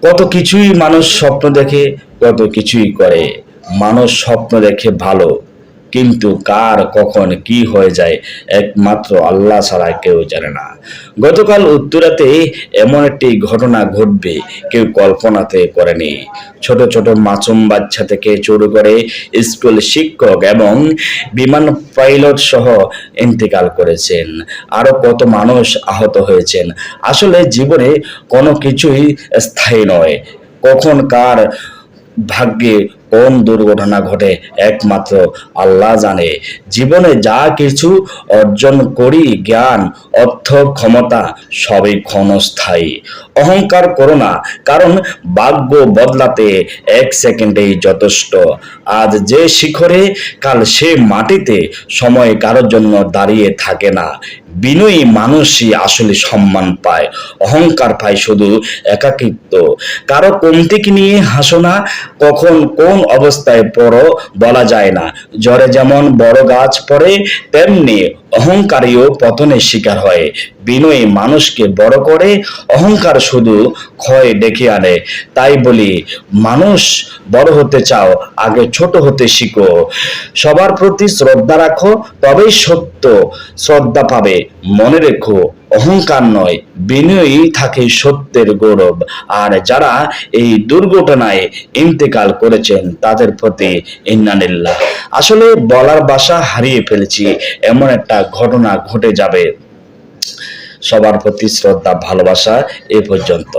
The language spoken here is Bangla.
কত কিছুই মানুষ স্বপ্ন দেখে, কত কিছুই করে। মানুষ স্বপ্ন দেখে ভালো, কিন্তু কার কখন কি হয়ে যায় একমাত্র আল্লাহ ছাড়া কেউ জানে না। গতকাল উত্তরাতে এমন একটি ঘটনা ঘটবে কেউ কল্পনাতে করেনি। ছোট ছোট মাসুম বাচ্চা থেকে শুরু করে স্কুল শিক্ষক এবং বিমান পাইলট সহ ইন্তেকাল করেছেন। আরো কত মানুষ আহত হয়েছেন। আসলে জীবনে কোনো কিছুই স্থায়ী নয়। কখন কার ভাগ্যে কোন দুর্ঘটনা ঘটে একমাত্র আল্লাহ জানে। জীবনে যা কিছু অর্জন করি, জ্ঞান, অর্থ, ক্ষমতা, সবই ক্ষণস্থায়ী। অহংকার করো না, কারণ ভাগ্য বদলাতে এক সেকেন্ডেই যথেষ্ট। আজ যে শিখরে, কাল সে মাটিতে। সময় কারোর জন্য দাঁড়িয়ে থাকে না। বিনয়ী মানুষই আসলে সম্মান পায়, অহংকার পায় শুধু একাকিত্ব। কারো কমতিকে নিয়ে হাসো না, কখন কোন অবস্থায় পড়ো বলা যায় না। ঝড়ে যেমন বড় গাছ পড়ে, তেমনি অহংকারীও পতনের শিকার হয়। বিনয়ী মানুষকে বড় করে, অহংকার শুধু ক্ষয় ডেকে আনে। তাই বলি, মানুষ বড় হতে চাও, আগে ছোট হতে শিখো। সবার প্রতি শ্রদ্ধা রাখো, তবেই সত্য শ্রদ্ধা পাবে। মনে রেখো, অহংকার নয়, বিনয়ী থাকে সত্যের গৌরব। আর যারা এই দুর্ঘটনায় ইন্তেকাল করেছেন তাদের প্রতি ইন্নালিল্লাহ। আসলে বলার ভাষা হারিয়ে ফেলেছি, এমন একটা ঘটনা ঘটে যাবে। সবার প্রতি শ্রদ্ধা, ভালোবাসা। এ পর্যন্ত।